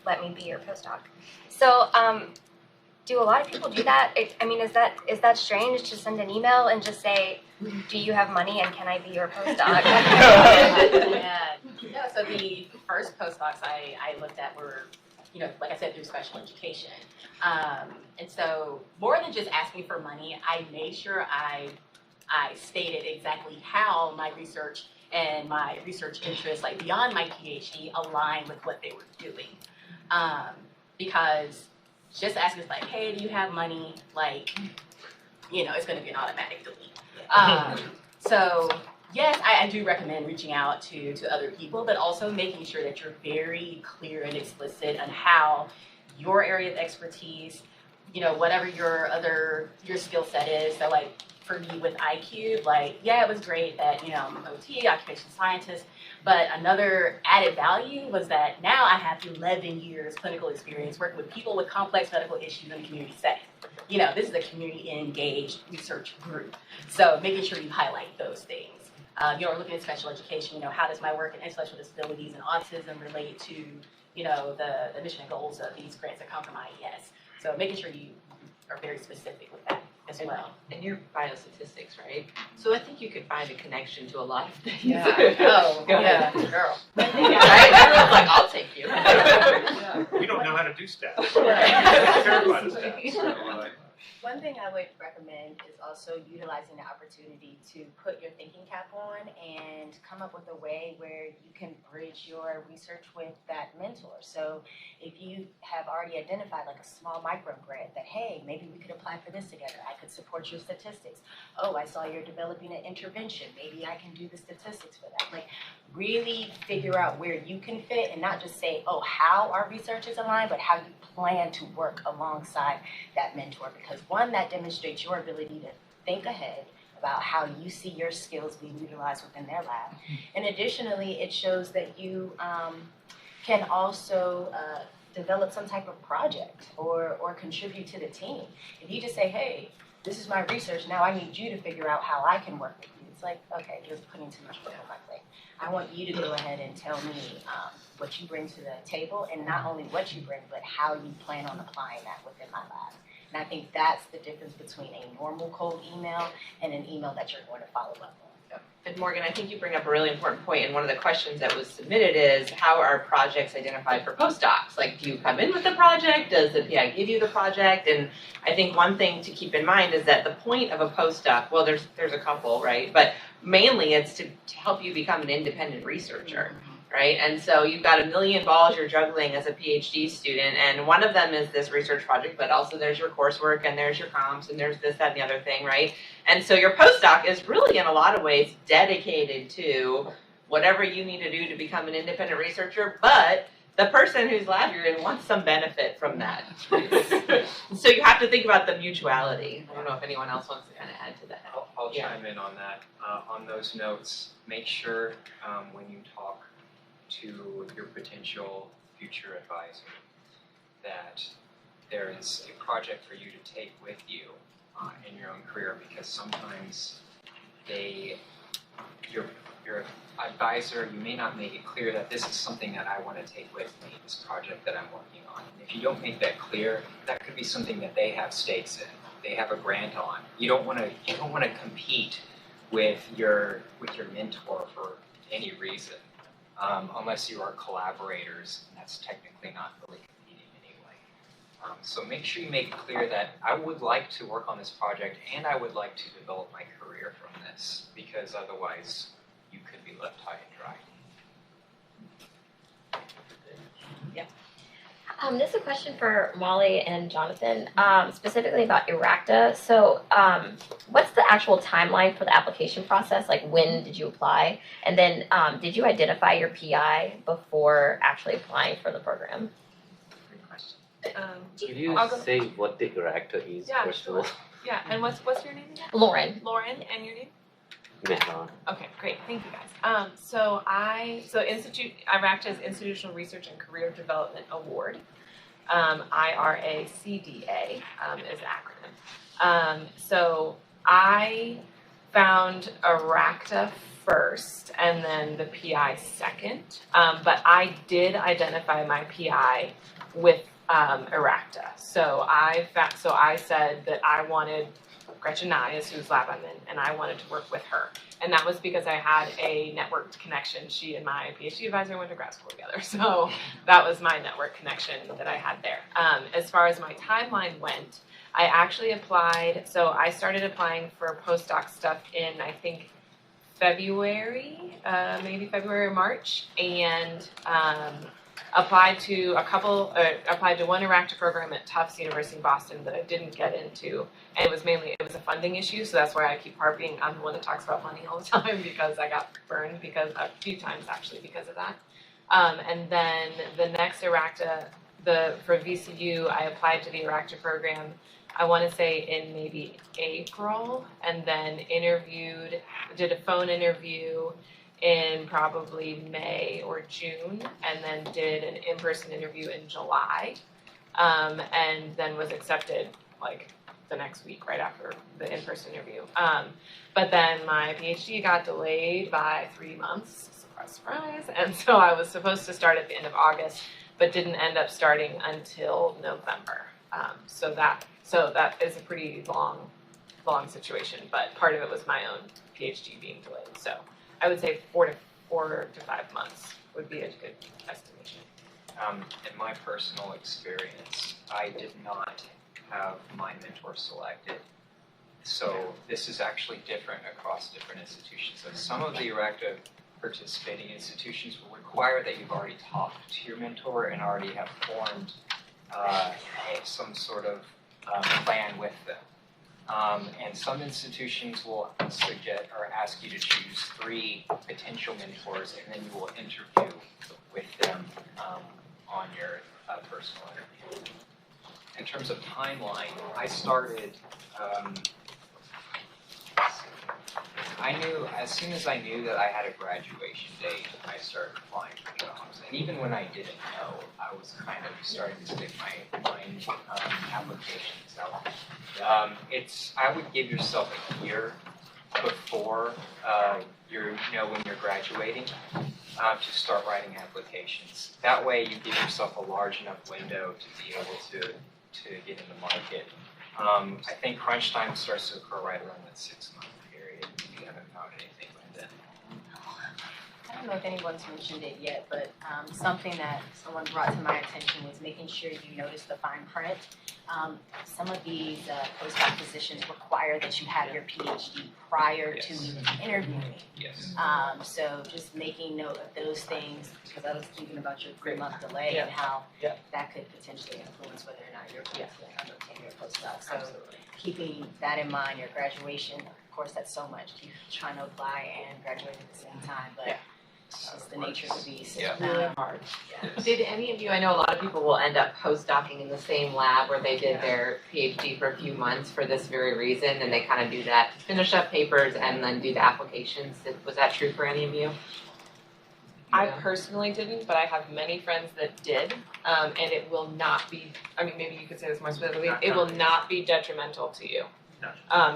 let me be your postdoc? So do a lot of people do that? Is that strange to send an email and just say, do you have money and can I be your postdoc? Yeah, so the first postdocs I looked at were, like I said, through special education. And so more than just asking for money, I made sure I stated exactly how my research and my research interests, like beyond my PhD, aligned with what they were doing. Because just asking is like, hey, do you have money? Like, it's going to be an automatic delete. So yes, I do recommend reaching out to other people, but also making sure that you're very clear and explicit on how your area of expertise, whatever your skill set is. So like for me with IQ, like, yeah, it was great that, I'm an OT, occupational scientist, but another added value was that now I have 11 years clinical experience working with people with complex medical issues in the community setting. This is a community engaged research group. So making sure you highlight those things. Looking at special education, how does my work in intellectual disabilities and autism relate to, the mission and goals of these grants that come from IES? So making sure you are very specific with that as well. And you're biostatistics, right? So I think you could find a connection to a lot of things. Yeah. Oh, yeah, girl. Right? Everyone's like, I'll take you. We don't know how to do stats. I'm terrified of stats. One thing I would recommend is also utilizing the opportunity to put your thinking cap on and come up with a way where you can bridge your research with that mentor. So if you have already identified like a small micro grant that, hey, maybe we could apply for this together. I could support your statistics. Oh, I saw you're developing an intervention. Maybe I can do the statistics for that. Like really figure out where you can fit and not just say, oh, how our research is aligned, but how you plan to work alongside that mentor. Because one, that demonstrates your ability to think ahead about how you see your skills being utilized within their lab. And additionally, it shows that you can also develop some type of project or contribute to the team. If you just say, hey, this is my research, now I need you to figure out how I can work with you. It's like, okay, you're putting too much work on my plate. I want you to go ahead and tell me what you bring to the table, and not only what you bring, but how you plan on applying that within my lab. And I think that's the difference between a normal cold email and an email that you're going to follow up on. And Morgan, I think you bring up a really important point, and one of the questions that was submitted is, how are projects identified for postdocs? Like, do you come in with the project? Does the PI give you the project? And I think one thing to keep in mind is that the point of a postdoc, well, there's a couple, right? But mainly it's to help you become an independent researcher. Right? And so you've got a million balls you're juggling as a PhD student, and one of them is this research project, but also there's your coursework, and there's your comps, and there's this, that, and the other thing, right? And so your postdoc is really, in a lot of ways, dedicated to whatever you need to do to become an independent researcher, but the person whose lab you're in wants some benefit from that. So you have to think about the mutuality. I don't know if anyone else wants to kind of add to that. I'll chime in on that. On those notes, make sure when you talk to your potential future advisor that there is a project for you to take with you in your own career, because sometimes your advisor, you may not make it clear that this is something that I want to take with me, this project that I'm working on. And if you don't make that clear, that could be something that they have stakes in, they have a grant on. You don't want to compete with your mentor for any reason. Unless you are collaborators, and that's technically not really competing anyway. So make sure you make it clear that I would like to work on this project and I would like to develop my career from this, because otherwise you could be left high and dry. This is a question for Molly and Jonathan, specifically about Iracta. So what's the the actual timeline for the application process? Like, when did you apply? And then, did you identify your PI before actually applying for the program? Good question. Could you I'll go- say what the director is, Yeah, first sure. of all? Yeah, and what's your name again? Lauren. Lauren, and your name? Mehran. Okay, great. Thank you, guys. So IRACTA's Institutional Research and Career Development Award, IRACDA is the acronym. So I found IRACTA first, and then the PI second. But I did identify my PI with IRACTA. So I said that I wanted Gretchen Nyes, whose lab I'm in, and I wanted to work with her. And that was because I had a networked connection. She and my PhD advisor went to grad school together. So that was my network connection that I had there. As far as my timeline went, I actually applied, so I started applying for postdoc stuff in, I think, February, maybe February or March, and applied to one IRACTA program at Tufts University in Boston that I didn't get into, and it was a funding issue, so that's why I keep harping. I'm the one that talks about money all the time because I got burned a few times actually because of that. And then the next IRACTA, for VCU, I applied to the IRACTA program, I want to say in maybe April, and then did a phone interview in probably May or June, and then did an in-person interview in July, and then was accepted like the next week right after the in-person interview. But then my PhD got delayed by 3 months, surprise, surprise, and so I was supposed to start at the end of August, but didn't end up starting until November. So that is a pretty long situation, but part of it was my own PhD being delayed. So I would say 4 to 5 months would be a good estimation. In my personal experience, I did not have my mentor selected. So this is actually different across different institutions. So some of the IRACTA participating institutions will require that you've already talked to your mentor and already have formed some sort of plan with them. And some institutions will suggest or ask you to choose 3 potential mentors, and then you will interview with them on your personal interview. In terms of timeline, I started. As soon as I knew that I had a graduation date, I started applying for jobs. And even when I didn't know, I was kind of starting to stick my mind applications out. I would give yourself a year before when you're graduating to start writing applications. That way, you give yourself a large enough window to be able to get in the market. I think crunch time starts to occur right around that 6-month period if you haven't found anything by then. I don't know if anyone's mentioned it yet, but something that someone brought to my attention was making sure you notice the fine print. Some of these postdoc positions require that you have your PhD prior to even interviewing. Yes. So just making note of those things, because I was thinking about your 3-month delay and how that could potentially influence whether or not you're going to undertake your postdoc. So keeping that in mind, your graduation, of course, that's so much. Keep trying to apply and graduate at the same time, but it's just the nature of the beast. It's really hard. Did any of you, I know a lot of people will end up postdocing in the same lab where they did their PhD for a few months for this very reason, and they kind of do that, finish up papers and then do the applications. Was that true for any of you? I personally didn't, but I have many friends that did, and it will not be, maybe you could say this more specifically, it will not be detrimental to you.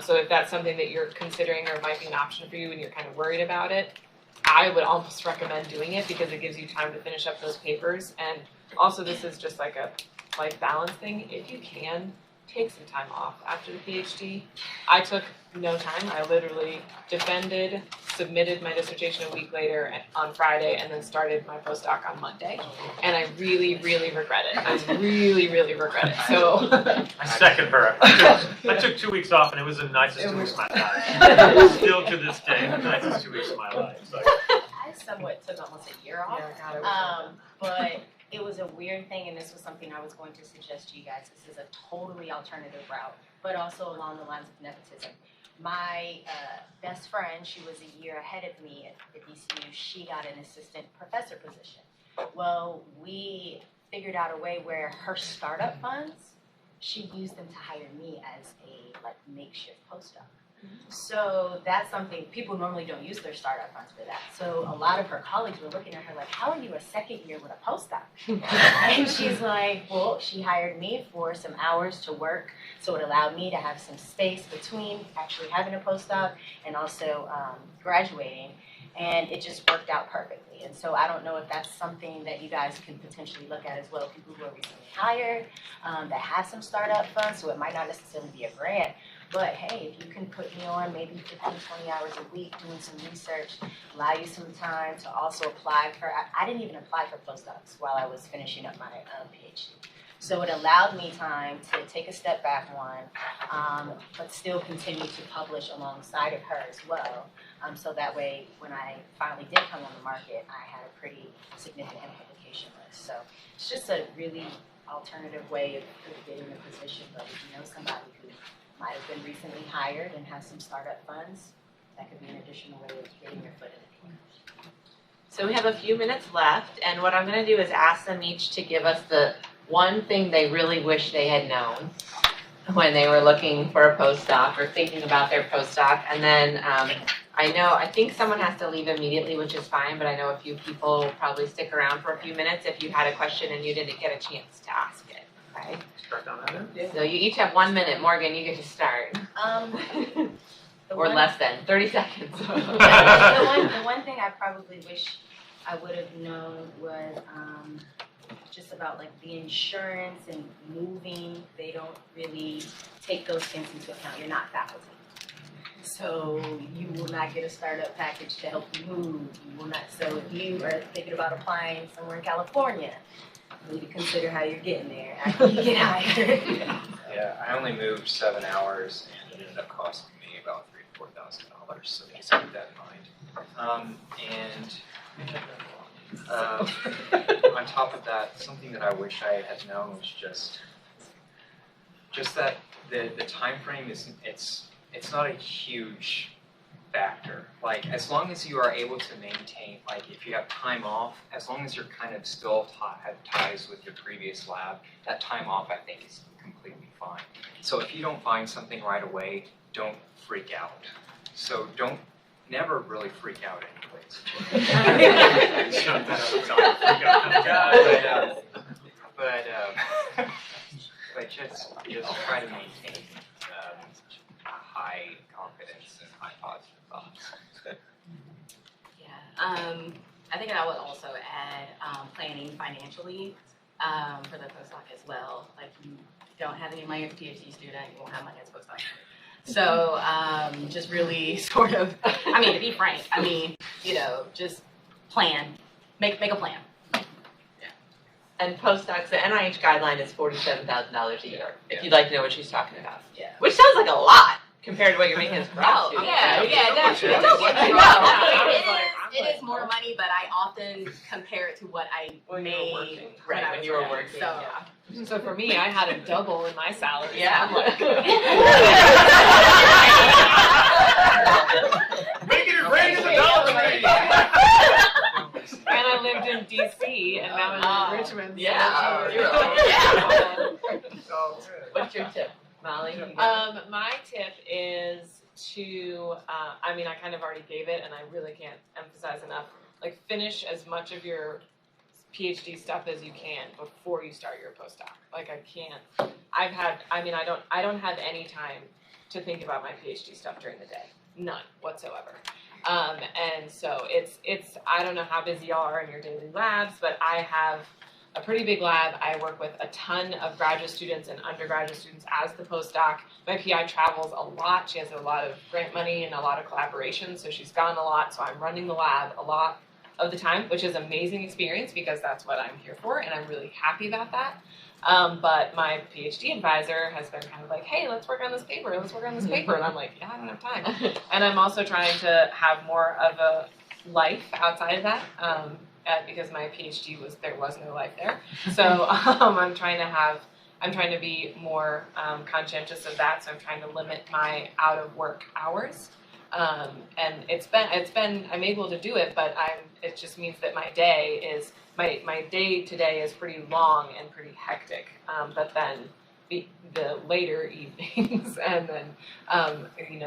So if that's something that you're considering or might be an option for you and you're kind of worried about it, I would almost recommend doing it because it gives you time to finish up those papers. And also this is just like a life balance thing. If you can, take some time off after the PhD. I took no time. I literally submitted my dissertation a week later on Friday, and then started my postdoc on Monday. And I really, really regret it. I really, really regret it. So I second her. I took 2 weeks off, and it was the nicest 2 weeks of my life. Still to this day, the nicest 2 weeks of my life. So. I somewhat took almost a year off, but it was a weird thing, and this was something I was going to suggest to you guys. This is a totally alternative route, but also along the lines of nepotism. My best friend, she was a year ahead of me at BCU, she got an assistant professor position. Well, we figured out a way where her startup funds, she used them to hire me as a like makeshift postdoc. So that's something people normally don't use their startup funds for that. So a lot of her colleagues were looking at her like, how are you a second year with a postdoc? And she's like, well, she hired me for some hours to work. So it allowed me to have some space between actually having a postdoc and also graduating. And it just worked out perfectly. And so I don't know if that's something that you guys can potentially look at as well. People who are recently hired that have some startup funds, so it might not necessarily be a grant. But hey, if you can put me on maybe 15, 20 hours a week doing some research, allow you some time to also apply for, I didn't even apply for postdocs while I was finishing up my PhD. So it allowed me time to take a step back one, but still continue to publish alongside of her as well. So that way, when I finally did come on the market, I had a pretty significant publication list. So it's just a really alternative way of getting a position. But if you know somebody who might have been recently hired and has some startup funds, that could be an additional way of getting your foot in the door. So we have a few minutes left, and what I'm going to do is ask them each to give us the one thing they really wish they had known when they were looking for a postdoc or thinking about their postdoc. And then I think someone has to leave immediately, which is fine, but I know a few people will probably stick around for a few minutes if you had a question and you didn't get a chance to ask it. Okay? Start down that end. So you each have 1 minute. Morgan, you get to start. Or less than 30 seconds. The one thing I probably wish I would have known was just about like the insurance and moving. They don't really take those things into account. You're not faculty. So you will not get a startup package to help you move. You will not. So if you are thinking about applying somewhere in California, you need to consider how you're getting there after you get hired. Yeah, I only moved 7 hours, and it ended up costing me about $3,000 to $4,000. So just keep that in mind. On top of that, something that I wish I had known was just that the time frame is it's not a huge factor. Like, as long as you are able to maintain, like, if you have time off, as long as you're kind of still have ties with your previous lab, that time off, I think, is completely fine. So if you don't find something right away, don't freak out. So never really freak out anyways. But just try to maintain high confidence and high positive thoughts. Yeah, I think I would also add planning financially for the postdoc as well. Like, you don't have any money as a PhD student, you won't have money as a postdoc. So just really sort of, I mean, to be frank, I mean, just plan, make a plan. And postdocs, the NIH guideline is $47,000 a year, if you'd like to know what she's talking about. Yeah. Which sounds like a lot compared to what you're making as a grad Oh, student. yeah, definitely. Don't get me wrong. It is more money, but I often compare it to what I made when you were working. So, yeah. So for me, I had a double in my salary. Yeah. I'm like, Making it rain in the Dollar Tree. and I lived in DC, and now I'm in Richmond. so- Yeah. What's your tip, Molly? You go. My tip is to, I mean, I kind of already gave it, and I really can't emphasize enough. Like, finish as much of your PhD stuff as you can before you start your postdoc. Like, I don't have any time to think about my PhD stuff during the day. None whatsoever. And so it's I don't know how busy y'all are in your daily labs, but I have a pretty big lab. I work with a ton of graduate students and undergraduate students as the postdoc. My PI travels a lot. She has a lot of grant money and a lot of collaboration, so she's gone a lot. So I'm running the lab a lot of the time, which is an amazing experience because that's what I'm here for, and I'm really happy about that. But my PhD advisor has been kind of like, hey, let's work on this paper, and I'm like, yeah, I don't have time. And I'm also trying to have more of a life outside of that, because my PhD there was no life there. So I'm trying to be more conscientious of that. So I'm trying to limit my out of work hours. And I'm able to do it, but it just means that my day to day is pretty long and pretty hectic. But then the later evenings and then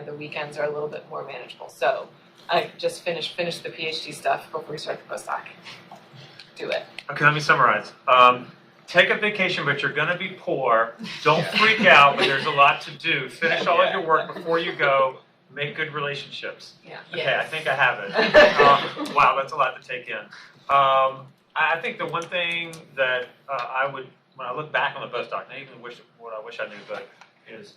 the weekends are a little bit more manageable. So I just finish the PhD stuff before we start the postdoc. Do it. Okay, let me summarize. Take a vacation, but you're going to be poor. Don't freak out, but there's a lot to do. Finish all of your work before you go. Make good relationships. Yeah. Okay, Yes. I think I have it. Wow, that's a lot to take in. I think the one thing that I would, when I look back on the postdoc, I even wish I knew, but is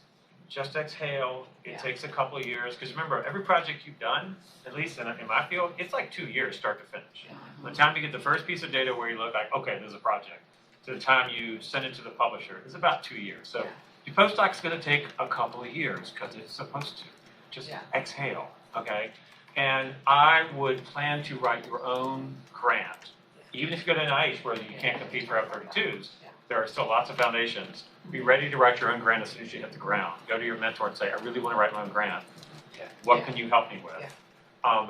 just exhale. It takes a couple of years, because remember, every project you've done, at least in my field, it's like 2 years start to finish. By the time you get the first piece of data where you look like, okay, there's a project, to the time you send it to the publisher, it's about 2 years. So your postdoc's going to take a couple of years because it's supposed to. Just exhale, okay? And I would plan to write your own grant. Even if you go to NIH where you can't compete for F-32s, there are still lots of foundations. Be ready to write your own grant as soon as you hit the ground. Go to your mentor and say, I really want to write my own grant. What can you help me with?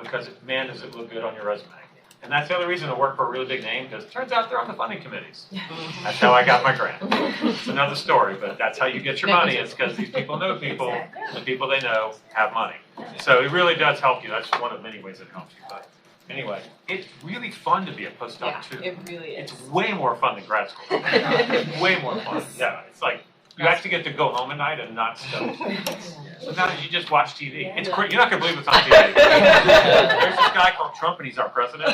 Because man, does it look good on your resume. And that's the other reason to work for a really big name, because it turns out they're on the funding committees. That's how I got my grant. It's another story, but that's how you get your money. It's because these people know people, and the people they know have money. So it really does help you. That's one of many ways it helps you. But anyway, it's really fun to be a postdoc too. It really is. It's way more fun than grad school. Way more fun. Yeah, it's like you actually get to go home at night and not study. Sometimes you just watch TV. It's great. You're not going to believe what's on TV. There's this guy called Trump, and he's our president.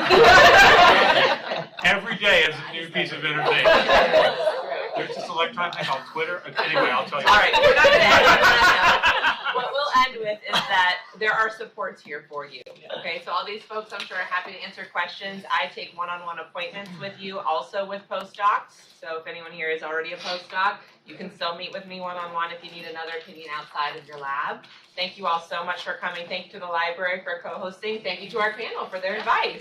Every day is a new piece of entertainment. There's this electronic thing on Twitter. Anyway, I'll tell you. All right, we're not going to end on that note. What we'll end with is that there are supports here for you. Okay, so all these folks, I'm sure, are happy to answer questions. I take one-on-one appointments with you, also with postdocs. So if anyone here is already a postdoc, you can still meet with me one-on-one if you need another opinion outside of your lab. Thank you all so much for coming. Thank you to the library for co-hosting. Thank you to our panel for their advice.